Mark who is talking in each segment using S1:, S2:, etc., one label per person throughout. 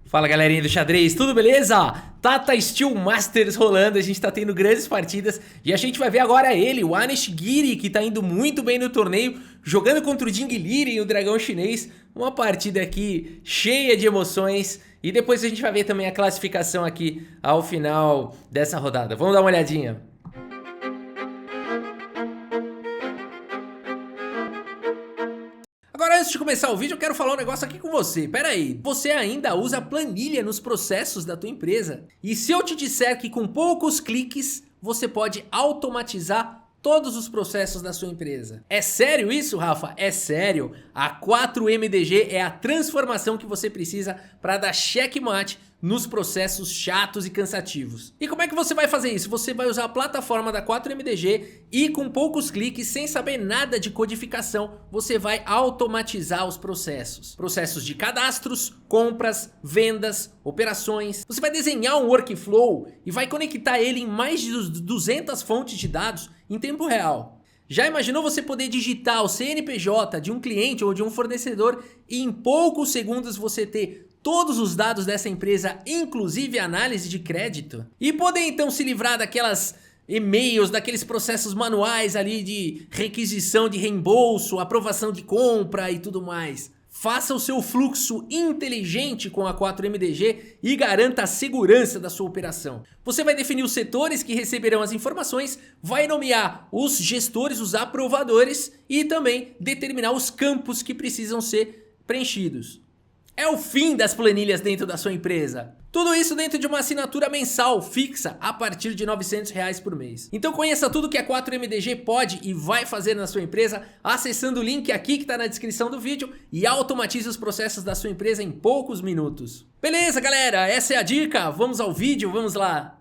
S1: Fala galerinha do xadrez, tudo beleza? Tata Steel Masters rolando, a gente tá tendo grandes partidas e a gente vai ver agora ele, o Anish Giri, que tá indo muito bem no torneio, jogando contra o Jing Liren, o dragão chinês, uma partida aqui cheia de emoções e depois a gente vai ver também a classificação aqui ao final dessa rodada. Vamos dar uma olhadinha. Agora, antes de começar o vídeo, eu quero falar um negócio aqui com você. Pera aí, você ainda usa planilha nos processos da tua empresa? E se eu te disser que com poucos cliques, você pode automatizar todos os processos da sua empresa? É sério isso, Rafa? É sério. A 4MDG é a transformação que você precisa para dar checkmate nos processos chatos e cansativos. E como é que você vai fazer isso? Você vai usar a plataforma da 4MDG e com poucos cliques, sem saber nada de codificação, você vai automatizar os processos. Processos de cadastros, compras, vendas, operações. Você vai desenhar um workflow e vai conectar ele em mais de 200 fontes de dados em tempo real. Já imaginou você poder digitar o CNPJ de um cliente ou de um fornecedor e em poucos segundos você ter todos os dados dessa empresa, inclusive análise de crédito? E poder então se livrar daquelas e-mails, daqueles processos manuais ali de requisição de reembolso, aprovação de compra e tudo mais. Faça o seu fluxo inteligente com a 4MDG e garanta a segurança da sua operação. Você vai definir os setores que receberão as informações, vai nomear os gestores, os aprovadores e também determinar os campos que precisam ser preenchidos. É o fim das planilhas dentro da sua empresa. Tudo isso dentro de uma assinatura mensal fixa a partir de R$900 por mês. Então conheça tudo que a 4MDG pode e vai fazer na sua empresa acessando o link aqui que está na descrição do vídeo e automatize os processos da sua empresa em poucos minutos. Beleza, galera? Essa é a dica. Vamos ao vídeo, vamos lá.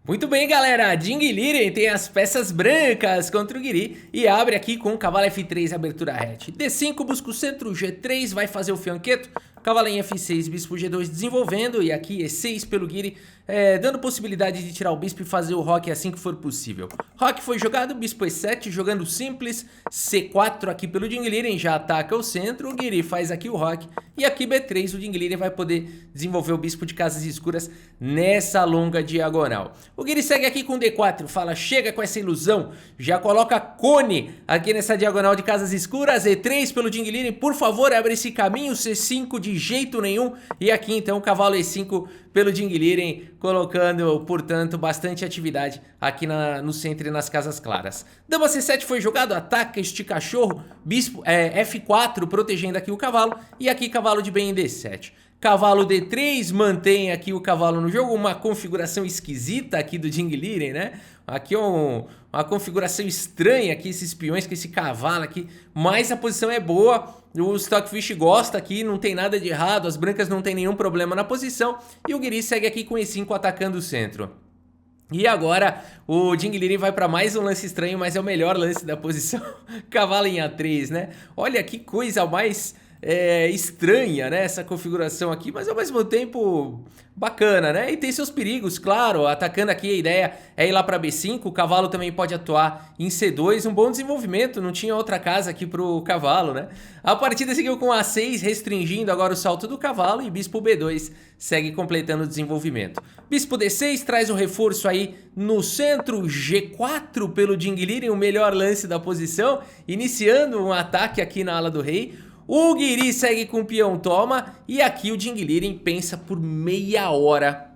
S1: Muito bem, galera, Jing Liren tem as peças brancas contra o Giri e abre aqui com o cavalo F3, abertura hatch. D5 busca o centro, G3 vai fazer o fianqueto, cavalo em F6, bispo G2 desenvolvendo e aqui E6 pelo Giri, dando possibilidade de tirar o bispo e fazer o roque assim que for possível. Roque foi jogado, bispo E7 jogando simples, C4 aqui pelo Jing Liren, já ataca o centro, o Giri faz aqui o roque e aqui B3 o Jing Liren vai poder desenvolver o bispo de casas escuras nessa longa diagonal. O Giri segue aqui com D4, fala chega com essa ilusão, já coloca cone aqui nessa diagonal de casas escuras, E3 pelo Jing Liren, por favor abre esse caminho, C5 de jeito nenhum, e aqui então cavalo E5 pelo Jing Liren, colocando portanto bastante atividade aqui no centro e nas casas claras. Dama C7 foi jogado, ataca este cachorro, bispo F4 protegendo aqui o cavalo, e aqui cavalo de bem em D7. Cavalo D3 mantém aqui o cavalo no jogo, uma configuração esquisita aqui do Jing Liren, né? Aqui é uma configuração estranha aqui, esses peões com esse cavalo aqui, mas a posição é boa, o Stockfish gosta aqui, não tem nada de errado, as brancas não tem nenhum problema na posição, e o Giri segue aqui com E5 atacando o centro. E agora o Jing Liren vai para mais um lance estranho, mas é o melhor lance da posição, cavalo em A3, né? Olha que coisa mais estranha, né, essa configuração aqui, mas ao mesmo tempo bacana, né, e tem seus perigos, claro, atacando aqui a ideia é ir lá para B5, o cavalo também pode atuar em C2, um bom desenvolvimento, não tinha outra casa aqui pro cavalo, né. A partida seguiu com A6, restringindo agora o salto do cavalo e bispo B2 segue completando o desenvolvimento. Bispo D6 traz um reforço aí no centro, G4 pelo Jing Liren, o melhor lance da posição, iniciando um ataque aqui na ala do rei. O Giri segue com o peão toma e aqui o Jing Liren pensa por meia hora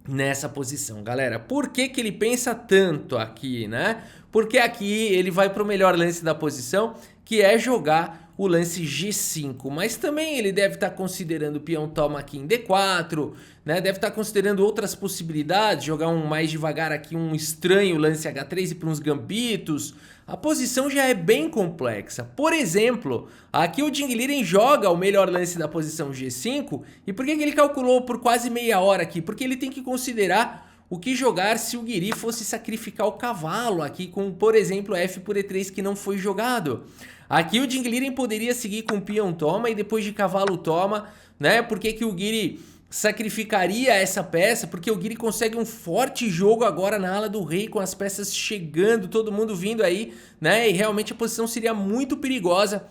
S1: nessa posição, galera. Por que que ele pensa tanto aqui, né? Porque aqui ele vai para o melhor lance da posição, que é jogar o lance G5, mas também ele deve estar considerando o peão toma aqui em D4, né? Deve estar considerando outras possibilidades, jogar um mais devagar aqui, um estranho lance H3 e para uns gambitos. A posição já é bem complexa. Por exemplo, aqui o Jing Liren joga o melhor lance da posição G5, e por que que ele calculou por quase meia hora aqui? Porque ele tem que considerar o que jogar se o Giri fosse sacrificar o cavalo aqui com, por exemplo, F por E3 que não foi jogado. Aqui o Jing Liren poderia seguir com peão toma e depois de cavalo toma, né? Por que que o Giri sacrificaria essa peça? Porque o Giri consegue um forte jogo agora na ala do rei, com as peças chegando, todo mundo vindo aí, né? E realmente a posição seria muito perigosa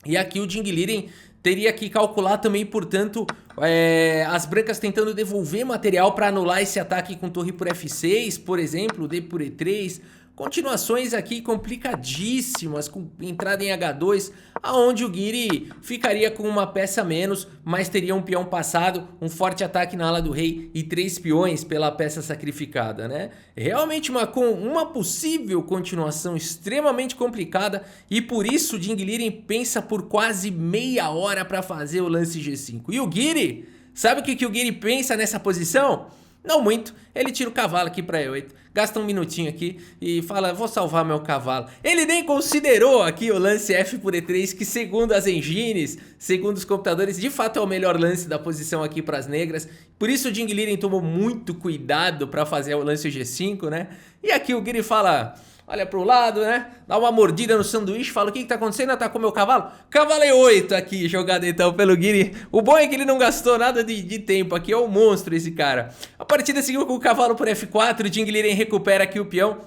S1: E aqui o Ding Liren teria que calcular também, portanto, as brancas tentando devolver material para anular esse ataque com torre por F6, por exemplo, D por E3. Continuações aqui complicadíssimas, com entrada em H2, aonde o Guiri ficaria com uma peça a menos, mas teria um peão passado, um forte ataque na ala do rei e 3 peões pela peça sacrificada, né? Realmente uma possível continuação extremamente complicada, e por isso o Ding Liren pensa por quase meia hora para fazer o lance G5. E o Guiri, sabe o que o Guiri pensa nessa posição? Não muito, ele tira o cavalo aqui para E8, gasta um minutinho aqui e fala, vou salvar meu cavalo. Ele nem considerou aqui o lance F por E3, que segundo as engines, segundo os computadores, de fato é o melhor lance da posição aqui para as negras. Por isso o Ding Liren tomou muito cuidado para fazer o lance G5, né? E aqui o Guiri fala... Olha pro lado, né? Dá uma mordida no sanduíche, fala, o que tá acontecendo? Atacou meu cavalo? Cavalo E8 aqui, jogado então pelo Guiri. O bom é que ele não gastou nada de tempo aqui, é um monstro esse cara. A partida seguiu com o cavalo por F4, o Ding Liren recupera aqui o peão.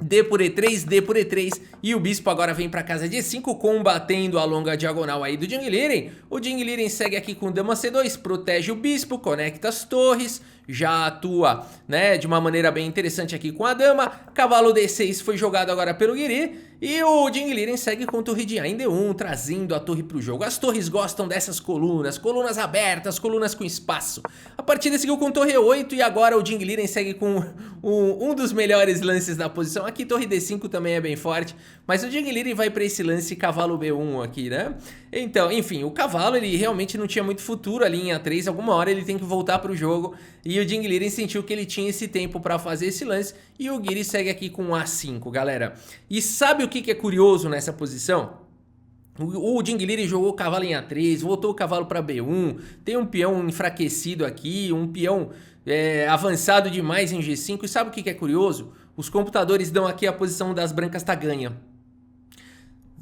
S1: D por E3, D por E3, e o bispo agora vem para casa de E5, combatendo a longa diagonal aí do Ding Liren. O Ding Liren segue aqui com dama C2, protege o bispo, conecta as torres, já atua, né, de uma maneira bem interessante aqui com a dama. Cavalo D6 foi jogado agora pelo Guiri, e o Ding Liren segue com torre de A em D1, trazendo a torre para o jogo. As torres gostam dessas colunas, colunas abertas, colunas com espaço. A partida seguiu com torre E8 e agora o Ding Liren segue com um dos melhores lances da posição. Aqui torre D5 também é bem forte, mas o Ding Liren vai para esse lance cavalo B1 aqui, né? Então, enfim, o cavalo ele realmente não tinha muito futuro ali em A3, alguma hora ele tem que voltar para o jogo, e o Ding Liren sentiu que ele tinha esse tempo para fazer esse lance, e o Guiri segue aqui com A5, galera. E sabe o que é curioso nessa posição? O Ding Liren jogou o cavalo em A3, voltou o cavalo para B1, tem um peão enfraquecido aqui, um peão avançado demais em G5, e sabe o que é curioso? Os computadores dão aqui a posição das brancas tá ganha.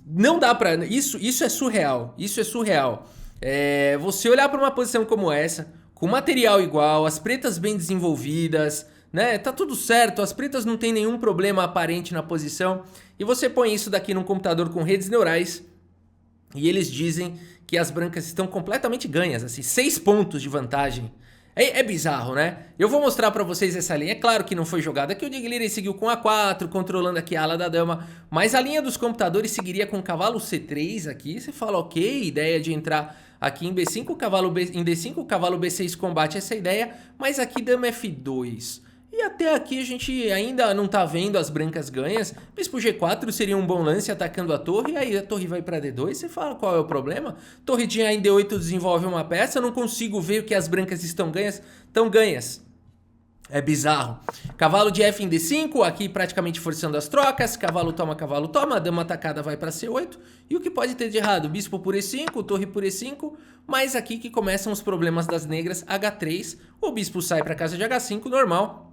S1: Não dá pra... Isso é surreal, isso é surreal. Você olhar para uma posição como essa, com material igual, as pretas bem desenvolvidas, né? Tá tudo certo, as pretas não tem nenhum problema aparente na posição, e você põe isso daqui num computador com redes neurais, e eles dizem que as brancas estão completamente ganhas, assim, 6 pontos de vantagem. É bizarro, né? Eu vou mostrar pra vocês essa linha. É claro que não foi jogada aqui. O Ding Liren seguiu com A4, controlando aqui a ala da dama. Mas a linha dos computadores seguiria com cavalo C3 aqui. Você fala, ok, ideia de entrar aqui em B5, em D5, cavalo B6 combate essa ideia. Mas aqui dama F2. E até aqui a gente ainda não tá vendo as brancas ganhas. Bispo G4 seria um bom lance atacando a torre. E aí a torre vai para D2. Você fala qual é o problema? Torre de A em D8 desenvolve uma peça. Eu não consigo ver que as brancas estão ganhas. Estão ganhas. É bizarro. Cavalo de F em D5. Aqui praticamente forçando as trocas. Cavalo toma, a dama atacada vai para C8. E o que pode ter de errado? Bispo por E5, torre por E5. Mas aqui que começam os problemas das negras. H3. O bispo sai para casa de H5, normal.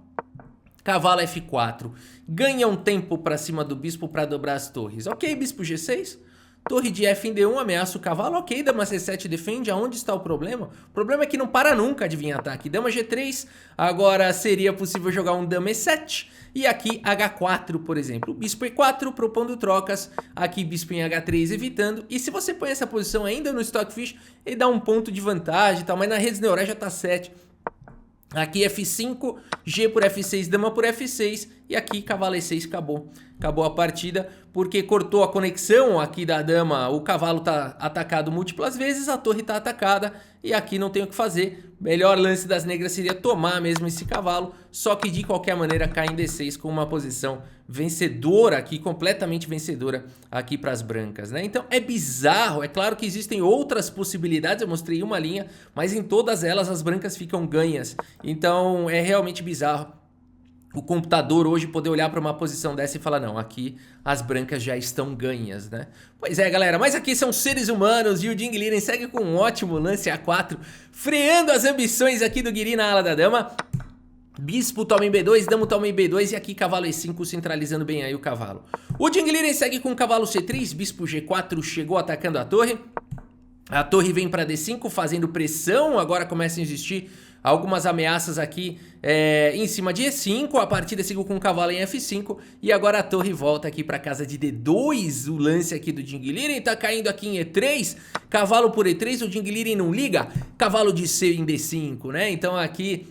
S1: Cavalo F4, ganha um tempo para cima do bispo para dobrar as torres. Ok, bispo G6, torre de F em D1, ameaça o cavalo. Ok, dama C7 defende, aonde está o problema? O problema é que não para nunca de vir ataque. Dama G3, agora seria possível jogar um dama E7. E aqui H4, por exemplo, bispo E4 propondo trocas, aqui bispo em H3 evitando. E se você põe essa posição ainda no Stockfish, ele dá um ponto de vantagem e tal, mas na redes neurais já tá 7. Aqui F5, G por F6, dama por F6 e aqui cavalo E6, acabou a partida porque cortou a conexão aqui da dama, o cavalo tá atacado múltiplas vezes, a torre tá atacada e aqui não tem o que fazer. Melhor lance das negras seria tomar mesmo esse cavalo, só que de qualquer maneira cai em D6 com uma posição vencedora aqui, completamente vencedora aqui para as brancas, né? Então é bizarro, é claro que existem outras possibilidades, eu mostrei uma linha, mas em todas elas as brancas ficam ganhas, então é realmente bizarro o computador hoje poder olhar para uma posição dessa e falar, não, aqui as brancas já estão ganhas, né? Pois é, galera, mas aqui são seres humanos e o Ding Liren segue com um ótimo lance A4, freando as ambições aqui do Guiri na ala da dama. Bispo toma em B2, dama toma em B2 e aqui cavalo E5 centralizando bem aí o cavalo. O Ding Liren segue com cavalo C3, bispo G4 chegou atacando a torre. A torre vem para D5 fazendo pressão, agora começam a existir algumas ameaças aqui em cima de E5, a partida seguiu com o cavalo em F5 e agora a torre volta aqui para casa de D2, o lance aqui do Ding Liren tá caindo aqui em E3, cavalo por E3, o Ding Liren não liga, cavalo de C em D5, né? Então aqui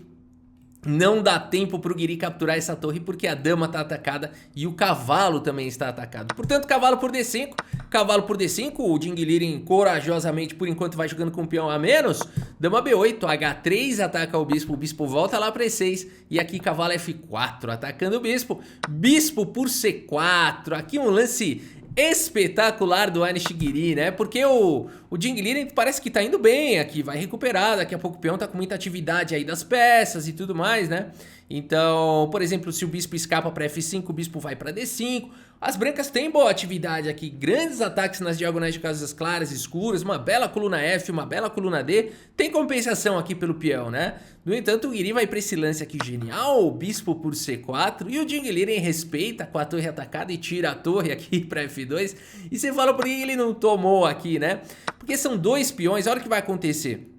S1: não dá tempo pro Guiri capturar essa torre porque a dama tá atacada e o cavalo também está atacado. Portanto, cavalo por D5, o Ding Liren corajosamente por enquanto vai jogando com o peão a menos. Dama B8, H3 ataca o bispo volta lá para E6 e aqui cavalo F4 atacando o bispo por C4, aqui um lance espetacular do Anish Giri, né? Porque o Ding Liren parece que tá indo bem aqui, vai recuperar, daqui a pouco o peão tá com muita atividade aí das peças e tudo mais, né? Então, por exemplo, se o bispo escapa para F5, o bispo vai para D5. As brancas têm boa atividade aqui, grandes ataques nas diagonais de casas claras e escuras, uma bela coluna F, uma bela coluna D, tem compensação aqui pelo peão, né? No entanto, o Guiri vai para esse lance aqui genial, o bispo por C4, e o Ding Liren respeita com a torre atacada e tira a torre aqui para F2, e você fala por que ele não tomou aqui, né? Porque são dois peões, olha o que vai acontecer.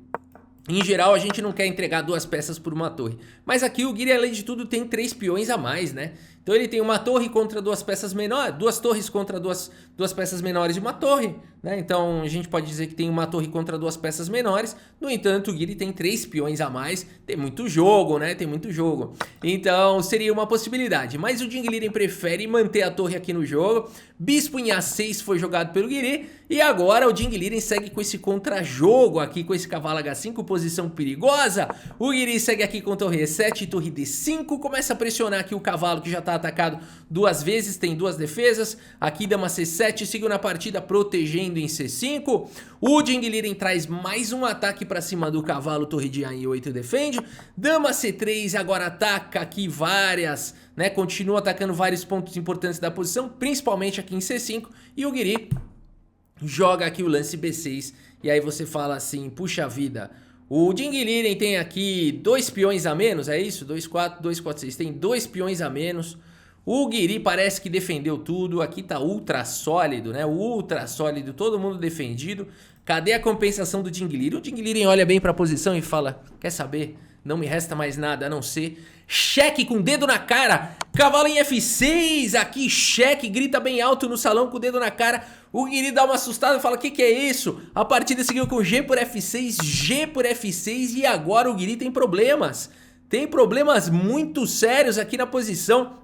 S1: Em geral, a gente não quer entregar duas peças por uma torre. Mas aqui o Guiri, além de tudo, tem 3 peões a mais, né? Então ele tem uma torre contra duas peças menores, duas torres contra duas peças menores e uma torre, né? Então a gente pode dizer que tem uma torre contra duas peças menores. No entanto, o Guiri tem 3 peões a mais. Tem muito jogo, né? Tem muito jogo. Então seria uma possibilidade. Mas o Ding Liren prefere manter a torre aqui no jogo. Bispo em A6 foi jogado pelo Guiri. E agora o Ding Liren segue com esse contra-jogo aqui, com esse cavalo H5, posição perigosa. O Guiri segue aqui com torre E7 e torre D5. Começa a pressionar aqui o cavalo que já tá atacado 2 vezes, tem 2 defesas. Aqui dama C7, seguiu na partida protegendo em C5. O Ding Liren traz mais um ataque para cima do cavalo, torre de A em E8 defende. Dama C3 agora ataca aqui várias, né? Continua atacando vários pontos importantes da posição, principalmente aqui em C5. E o Guiri joga aqui o lance B6. E aí você fala assim, puxa vida, o Ding Liren tem aqui 2 peões a menos, é isso? 2, 4, 2, 4, 6. Tem 2 peões a menos. O Guiri parece que defendeu tudo. Aqui tá ultra sólido, né? Ultra sólido, todo mundo defendido. Cadê a compensação do Ding Liren? O Ding Liren olha bem pra posição e fala, quer saber? Não me resta mais nada a não ser cheque com o dedo na cara. Cavalo em F6, aqui cheque, grita bem alto no salão com o dedo na cara. O Guiri dá uma assustada e fala, que é isso? A partida seguiu com G por F6, G por F6 e agora o Guiri tem problemas. Tem problemas muito sérios aqui na posição,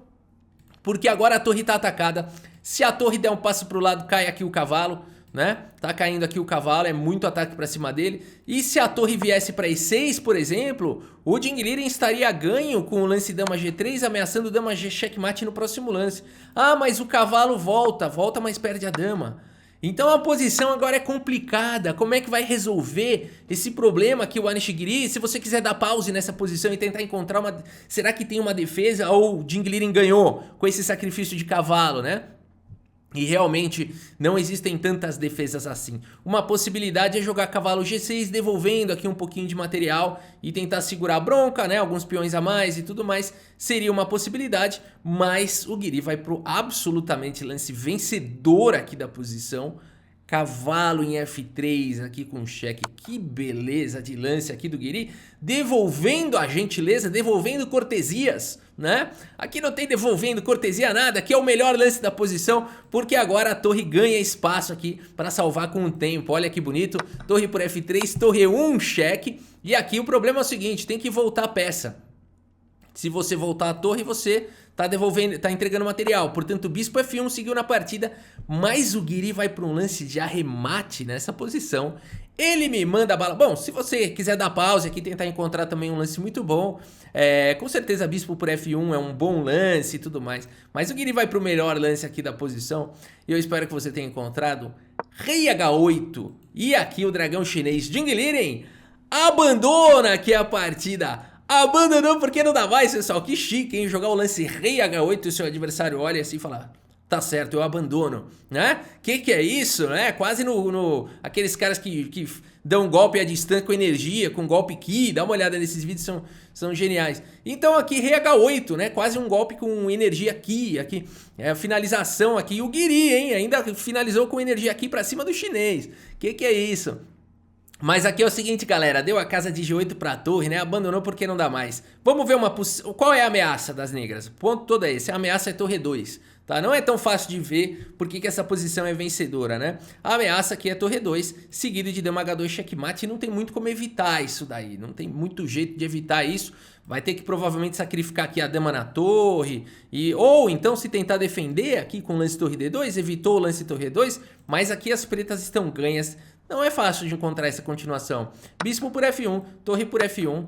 S1: porque agora a torre tá atacada. Se a torre der um passo pro lado, cai aqui o cavalo, né? Tá caindo aqui o cavalo, é muito ataque pra cima dele. E se a torre viesse pra E6, por exemplo, o Ding Liren estaria ganho com o lance dama G3, ameaçando dama G checkmate no próximo lance. Ah, mas o cavalo volta, mas perde a dama. Então a posição agora é complicada. Como é que vai resolver esse problema aqui o Anish Giri? Se você quiser dar pause nessa posição e tentar encontrar uma... Será que tem uma defesa ou o Ding Liren ganhou com esse sacrifício de cavalo, né? E realmente não existem tantas defesas assim. Uma possibilidade é jogar cavalo G6, devolvendo aqui um pouquinho de material e tentar segurar a bronca, né? Alguns peões a mais e tudo mais. Seria uma possibilidade, mas o Guiri vai pro absolutamente lance vencedor aqui da posição. Cavalo em F3 aqui com cheque, que beleza de lance aqui do Guiri, devolvendo a gentileza, devolvendo cortesias, né? Aqui não tem devolvendo cortesia nada, aqui é o melhor lance da posição, porque agora a torre ganha espaço aqui para salvar com o tempo. Olha que bonito, torre por F3, torre 1, cheque, e aqui o problema é o seguinte, tem que voltar a peça. Se você voltar a torre, você tá devolvendo, tá entregando material. Portanto, o bispo F1 seguiu na partida, mas o Guiri vai para um lance de arremate nessa posição. Ele me manda a bala. Bom, se você quiser dar pause aqui e tentar encontrar também um lance muito bom, com certeza bispo por F1 é um bom lance e tudo mais. Mas o Guiri vai para o melhor lance aqui da posição. E eu espero que você tenha encontrado rei H8. E aqui o dragão chinês Ding Liren abandona aqui a partida. Abandonou porque não dá mais, pessoal. Que chique, hein? Jogar o lance rei H8 e o seu adversário olha assim e fala, tá certo, eu abandono, né? Que é isso, né? Quase aqueles caras que dão golpe à distância com energia, com golpe ki. Dá uma olhada nesses vídeos, são geniais. Então aqui rei H8, né? Quase um golpe com energia ki. Aqui é a finalização aqui. O Guiri, hein? Ainda finalizou com energia ki pra cima do chinês. Que é isso? Mas aqui é o seguinte, galera, deu a casa de G8 pra torre, né? Abandonou porque não dá mais. Vamos ver qual é a ameaça das negras. O ponto todo é esse, a ameaça é torre 2, tá? Não é tão fácil de ver porque que essa posição é vencedora, né? A ameaça aqui é torre 2, seguido de dama H2 checkmate, e não tem muito como evitar isso daí, não tem muito jeito de evitar isso. Vai ter que provavelmente sacrificar aqui a dama na torre, ou então se tentar defender aqui com o lance torre D2, evitou o lance torre 2, mas aqui as pretas estão ganhas. Não é fácil de encontrar essa continuação. Bispo por F1, torre por F1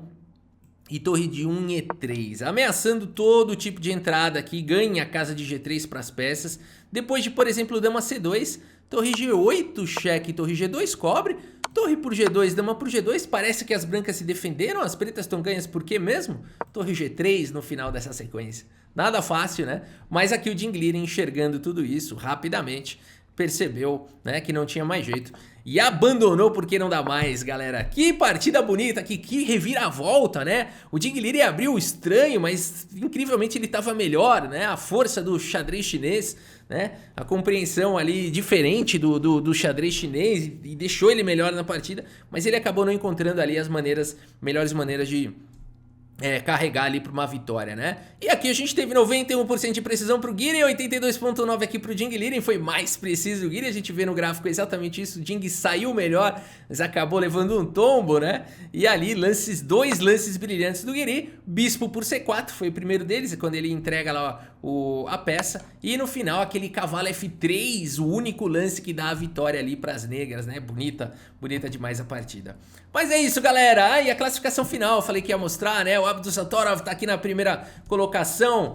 S1: e torre de 1 e E3. Ameaçando todo tipo de entrada aqui, ganha a casa de G3 para as peças. Depois de, por exemplo, dama C2, torre G8, cheque, torre G2, cobre. Torre por G2, dama por G2, parece que as brancas se defenderam, as pretas estão ganhas por quê mesmo? Torre G3 no final dessa sequência. Nada fácil, né? Mas aqui o Dinglira, enxergando tudo isso rapidamente, percebeu, né, que não tinha mais jeito e abandonou porque não dá mais, galera. Que partida bonita, que reviravolta, né? O Dinglira abriu estranho, mas incrivelmente ele estava melhor, né? A força do xadrez chinês, né? A compreensão ali diferente do xadrez chinês e deixou ele melhor na partida, mas ele acabou não encontrando ali as melhores maneiras de carregar ali para uma vitória, né? E aqui a gente teve 91% de precisão pro Guirin, 82.9 aqui pro Jing Liren, foi mais preciso o Guirin, a gente vê no gráfico exatamente isso, o Jing saiu melhor, mas acabou levando um tombo, né? E ali dois lances brilhantes do Guirin, bispo por C4, foi o primeiro deles, quando ele entrega lá a peça, e no final aquele cavalo F3, o único lance que dá a vitória ali pras negras, né? Bonita demais a partida. Mas é isso, galera, e a classificação final, eu falei que ia mostrar, né? O Abdusattorov tá aqui na primeira colocação,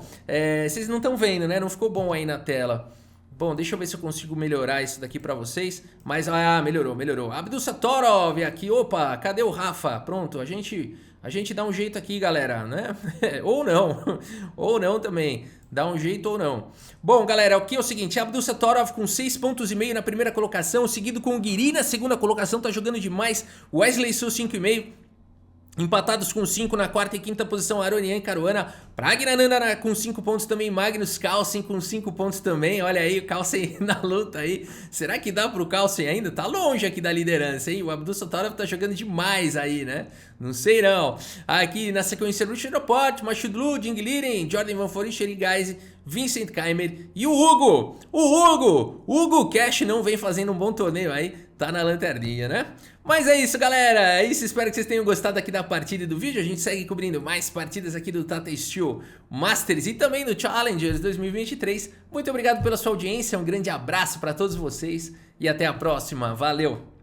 S1: vocês não estão vendo, né? Não ficou bom aí na tela. Bom, deixa eu ver se eu consigo melhorar isso daqui pra vocês. Mas, melhorou. Abdusattorov aqui, opa, cadê o Rafa? Pronto, a gente dá um jeito aqui, galera, né? ou não também. Dá um jeito ou não. Bom, galera, aqui é o seguinte, Abdusattorov com 6,5 pontos na primeira colocação, seguido com o Guirin na segunda colocação, tá jogando demais. Wesley Su 5,5. Empatados com 5 na quarta e quinta posição, Aronian e Caruana. Praggnanandha com 5 pontos também, Magnus Carlsen com 5 pontos também. Olha aí o Carlsen na luta aí. Será que dá pro Carlsen ainda? Tá longe aqui da liderança, hein? O Abdusattorov tá jogando demais aí, né? Não sei não. Aqui na sequência, Richard Rapport, Machudlu, Jing Liren, Jordan Van Foren, Sherry Geise, Vincent Keimer e o Hugo. O Hugo Cash não vem fazendo um bom torneio aí. Tá na lanterninha, né? Mas é isso, galera. É isso. Espero que vocês tenham gostado aqui da partida e do vídeo. A gente segue cobrindo mais partidas aqui do Tata Steel Masters e também do Challengers 2023. Muito obrigado pela sua audiência. Um grande abraço para todos vocês e até a próxima. Valeu!